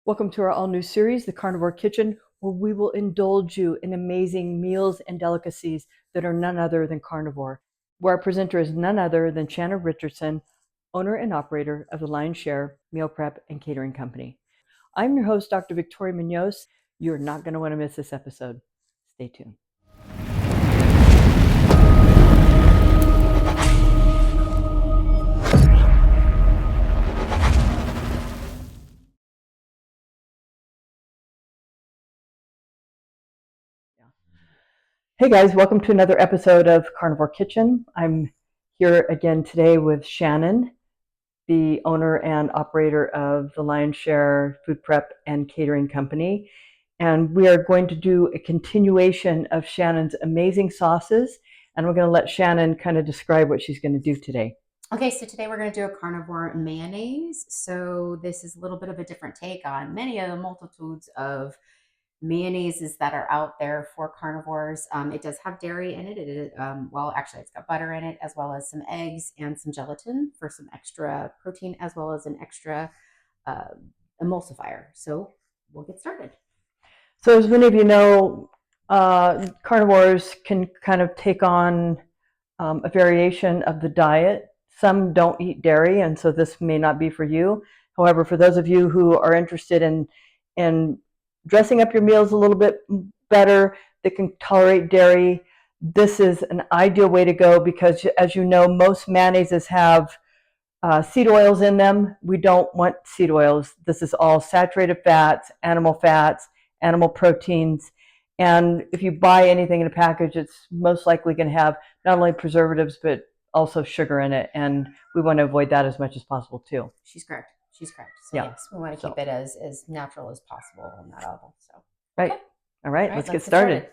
Welcome to our all-new series, The Carnivore Kitchen, where we will indulge you in amazing meals and delicacies that are none other than carnivore. Where our presenter is none other than Shannon Richardson, owner and operator of the Lion's Share Meal Prep and Catering Company. I'm your host, Dr. Victoria Munoz. You're not going to want to miss this episode. Stay tuned. Hey guys, welcome to another episode of Carnivore Kitchen. I'm here again today with Shannon, the owner and operator of the Lion's Share Food Prep and Catering Company. And we are going to do a continuation of Shannon's amazing sauces. And we're going to let Shannon kind of describe what she's going to do today. Okay, so today we're going to do a carnivore mayonnaise. So this is a little bit of a different take on many of the multitudes of mayonnaises that are out there for carnivores. It does have dairy in it. Well, actually, it's got butter in it, as well as some eggs and some gelatin for some extra protein, as well as an extra emulsifier. So we'll get started. So as many of you know, carnivores can kind of take on a variation of the diet. Some don't eat dairy, and so this may not be for you. However, for those of you who are interested in dressing up your meals a little bit better, that can tolerate dairy, this is an ideal way to go because, as you know, most mayonnaises have seed oils in them. We don't want seed oils. This is all saturated fats, animal proteins. And if you buy anything in a package, it's most likely going to have not only preservatives, but also sugar in it. And we want to avoid that as much as possible too. She's correct. So yeah. Yes, we want to keep it as natural as possible on that level. So right. Okay. All right, let's get started.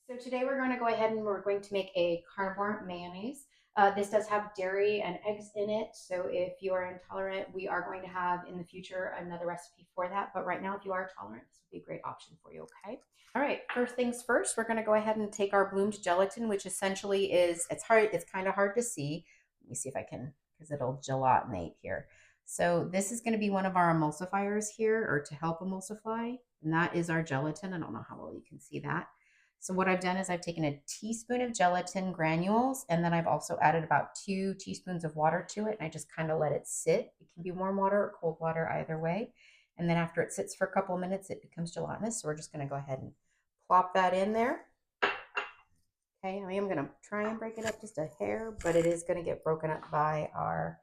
So today we're going to go ahead and we're going to make a carnivore mayonnaise. This does have dairy and eggs in it. So if you are intolerant, we are going to have in the future another recipe for that. But right now, if you are tolerant, this would be a great option for you, okay? All right, first things first, we're going to go ahead and take our bloomed gelatin, which essentially is, it's kind of hard to see. Let me see if I can, because it'll gelatinate here. So this is going to be one of our emulsifiers here, or to help emulsify, and that is our gelatin. I don't know how well you can see that. So what I've done is I've taken a teaspoon of gelatin granules, and then I've also added about 2 teaspoons of water to it, and I just kind of let it sit. It can be warm water or cold water, either way. And then after it sits for a couple of minutes, it becomes gelatinous. So we're just going to go ahead and plop that in there. Okay, I am going to try and break it up just a hair, but it is going to get broken up by our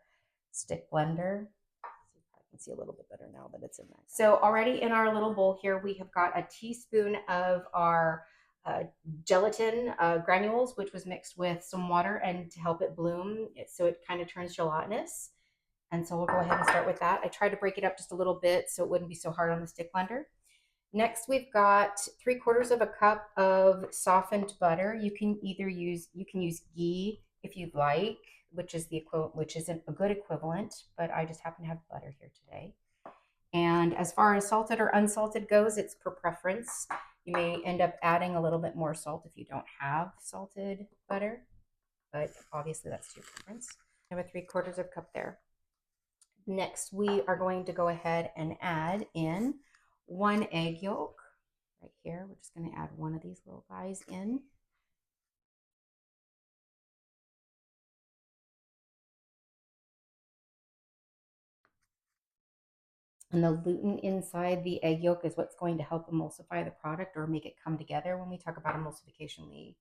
stick blender. I can see a little bit better now that it's in there. So already in our little bowl here, we have got a teaspoon of our gelatin granules, which was mixed with some water and to help it bloom so it kind of turns gelatinous. And so we'll go ahead and start with that. I tried to break it up just a little bit so it wouldn't be so hard on the stick blender. Next, we've got 3/4 of a cup of softened butter. You can use ghee if you'd like, which is isn't a good equivalent, but I just happen to have butter here today. And as far as salted or unsalted goes, it's per preference. You may end up adding a little bit more salt if you don't have salted butter, but obviously that's to your preference. I have a 3/4 of a cup there. Next, we are going to go ahead and add in 1 egg yolk right here. We're just going to add one of these little guys in. And the gluten inside the egg yolk is what's going to help emulsify the product or make it come together. When we talk about emulsification, we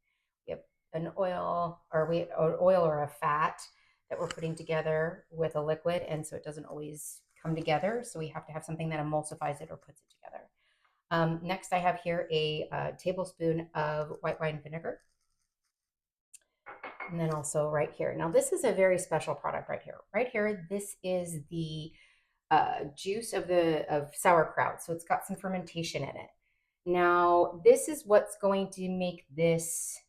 have an oil or a fat that we're putting together with a liquid, and so it doesn't always come together. So we have to have something that emulsifies it or puts it together. Next, I have here a tablespoon of white wine vinegar. And then also right here. Now, this is a very special product right here. Right here, this is the juice of sauerkraut. So it's got some fermentation in it. Now, this is what's going to make this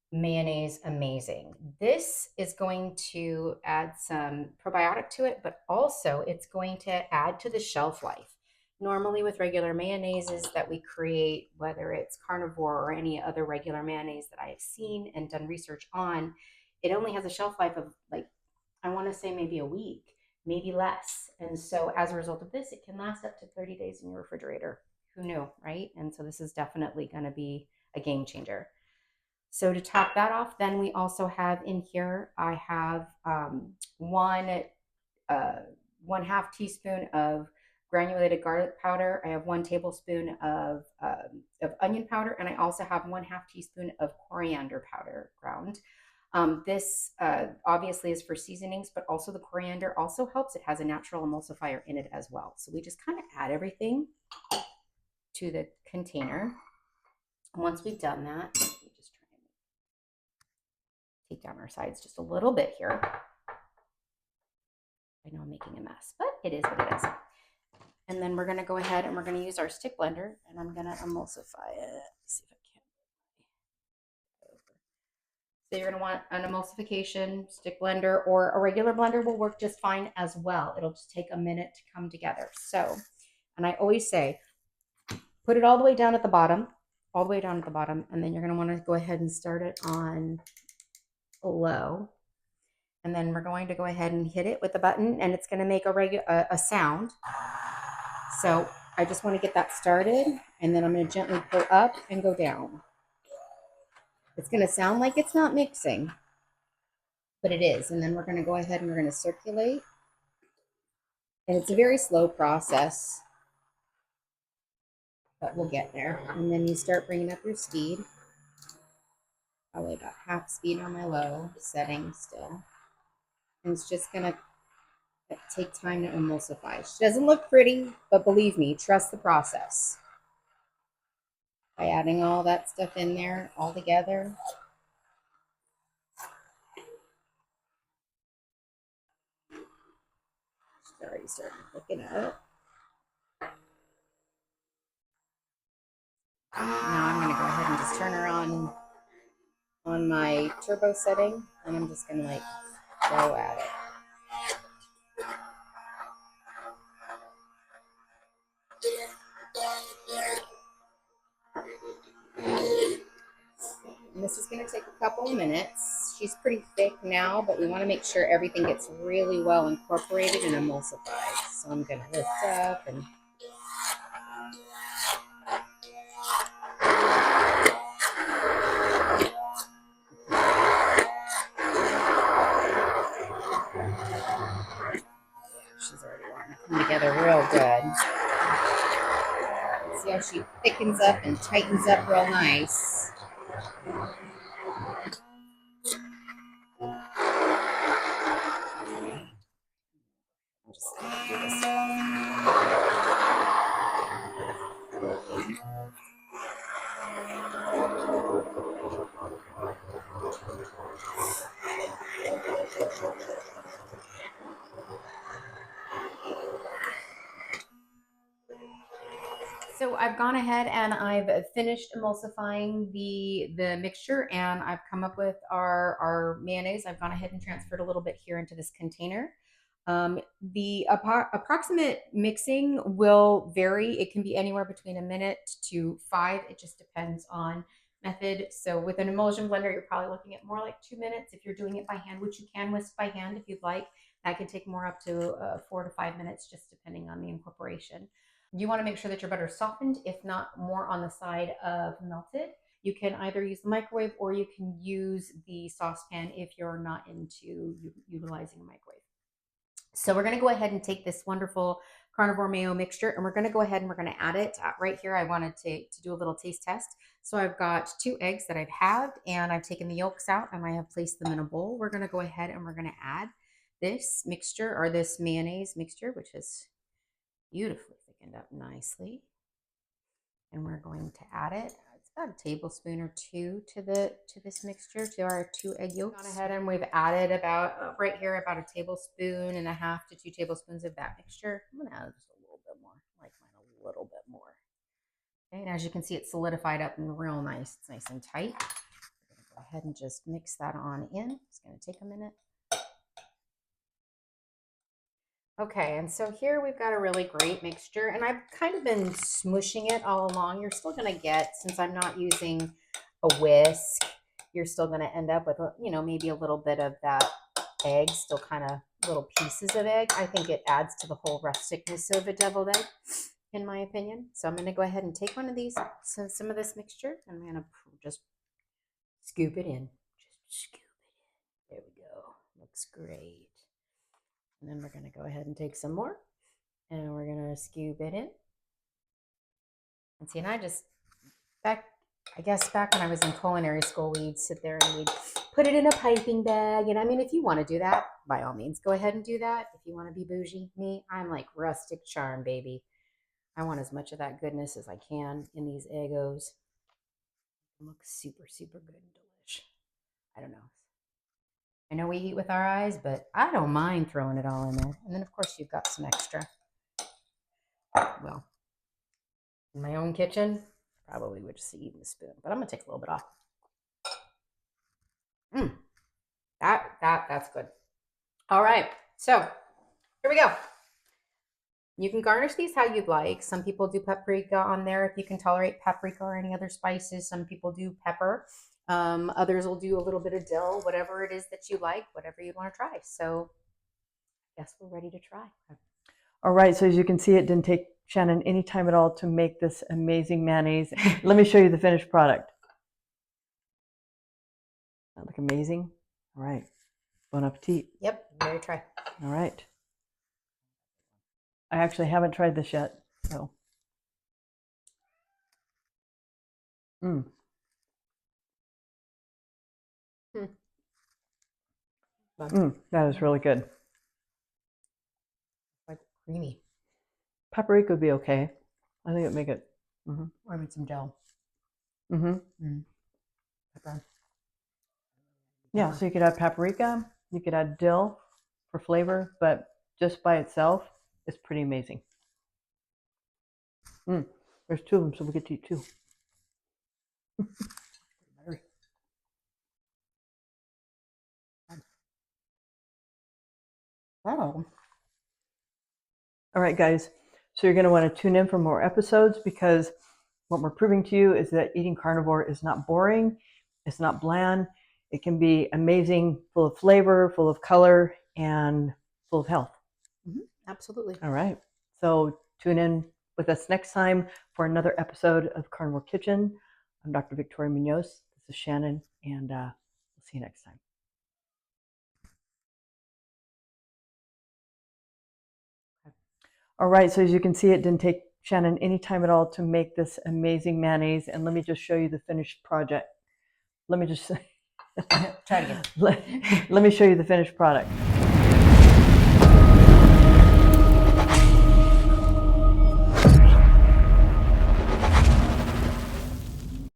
mayonnaise amazing. This is going to add some probiotic to it, but also it's going to add to the shelf life. Normally with regular mayonnaises that we create, whether it's carnivore or any other regular mayonnaise that I have seen and done research on, it only has a shelf life of like I want to say maybe a week, maybe less. And so as a result of this, it can last up to 30 days in your refrigerator. Who knew, right? And so this is definitely going to be a game changer. So to top that off, then we also have in here, I have uh, 1/2 teaspoon of granulated garlic powder. I have 1 tablespoon of onion powder, and I also have 1/2 teaspoon of coriander powder ground. This obviously is for seasonings, but also the coriander also helps. It has a natural emulsifier in it as well. So we just kind of add everything to the container. Once we've done that, we just try and take down our sides just a little bit here. I know I'm making a mess, but it is what it is. And then we're going to go ahead and we're going to use our stick blender, and I'm going to emulsify it. Let's see if I can. So you're going to want an emulsification stick blender, or a regular blender will work just fine as well. It'll just take a minute to come together. So, and I always say, put it all the way down at the bottom, all the way down at the bottom, and then you're going to want to go ahead and start it on low. And then we're going to go ahead and hit it with the button, and it's going to make a sound. So I just want to get that started, and then I'm going to gently pull up and go down. It's going to sound like it's not mixing, but it is. And then we're going to go ahead and we're going to circulate. And it's a very slow process, but we'll get there. And then you start bringing up your speed. Probably about half speed on my low setting still. And it's just going to take time to emulsify. She doesn't look pretty, but believe me, trust the process. By adding all that stuff in there all together. She's already starting cooking up. Now I'm going to go ahead and just turn her on my turbo setting, and I'm just going to like go at it. And this is going to take a couple of minutes. She's pretty thick now, but we want to make sure everything gets really well incorporated and emulsified. So I'm going to lift up and she's already wanting to come together real good. See how she thickens up and tightens up real nice. I'm just going to do this. So I've gone ahead and I've finished emulsifying the mixture, and I've come up with our mayonnaise. I've gone ahead and transferred a little bit here into this container. The approximate mixing will vary. It can be anywhere between a minute to 5. It just depends on method. So with an emulsion blender, you're probably looking at more like 2 minutes. If you're doing it by hand, which you can whisk by hand if you'd like, that can take more up to 4 to 5 minutes, just depending on the incorporation. You want to make sure that your butter is softened, if not more on the side of melted. You can either use the microwave or you can use the saucepan if you're not into utilizing a microwave. So we're going to go ahead and take this wonderful carnivore mayo mixture, and we're going to go ahead and we're going to add it right here. I wanted to do a little taste test. So I've got 2 eggs that I've halved, and I've taken the yolks out and I have placed them in a bowl. We're going to go ahead and we're going to add this mixture, or this mayonnaise mixture, which is beautifully thickened up nicely. And we're going to add it. It's about a tablespoon or 2 to this mixture, to our 2 egg yolks. Gone ahead and we've added about right here about a tablespoon and a half to 2 tablespoons of that mixture. I'm gonna add just a little bit more. I like mine a little bit more. Okay, and as you can see, it's solidified up and real nice. It's nice and tight. We're gonna go ahead and just mix that on in. It's gonna take a minute. Okay, and so here we've got a really great mixture, and I've kind of been smushing it all along. You're still going to get, since I'm not using a whisk, you're still going to end up with, maybe a little bit of that egg, still kind of little pieces of egg. I think it adds to the whole rusticness of a deviled egg, in my opinion. So I'm going to go ahead and take one of these, some of this mixture, and I'm going to just scoop it in. Just scoop it in. There we go. Looks great. And then we're going to go ahead and take some more, and we're going to scoop it in. And see, and I guess back when I was in culinary school, we'd sit there and we'd put it in a piping bag. And I mean, if you want to do that, by all means, go ahead and do that. If you want to be bougie, me, I'm like rustic charm, baby. I want as much of that goodness as I can in these Eggos. It looks super, super good and delish. I don't know. I know we eat with our eyes, but I don't mind throwing it all in there. And then, of course, you've got some extra. Well, in my own kitchen, probably would just eat with a spoon, but I'm gonna take a little bit off. That's good. All right, so here we go. You can garnish these how you'd like. Some people do paprika on there if you can tolerate paprika or any other spices. Some people do pepper. Others will do a little bit of dill, whatever it is that you like, whatever you want to try. So I guess we're ready to try. All right, so as you can see, it didn't take Shannon any time at all to make this amazing mayonnaise. Let me show you the finished product. That look amazing? All right, bon appetit. Yep, ready to try. All right. I actually haven't tried this yet, so. That is really good. Like creamy. Paprika would be okay. I think it'd make it. Or even some dill. Pepper. Yeah, so you could add paprika, you could add dill for flavor, but just by itself, it's pretty amazing. There's two of them, so we get to eat two. Oh. All right, guys. So you're going to want to tune in for more episodes, because what we're proving to you is that eating carnivore is not boring. It's not bland. It can be amazing, full of flavor, full of color, and full of health. Absolutely. All right. So tune in with us next time for another episode of Carnivore Kitchen. I'm Dr. Victoria Munoz. This is Shannon, and we'll see you next time. All right, so as you can see, it didn't take Shannon any time at all to make this amazing mayonnaise. And let me just show you the finished project. Let me just try it again. Let me show you the finished product.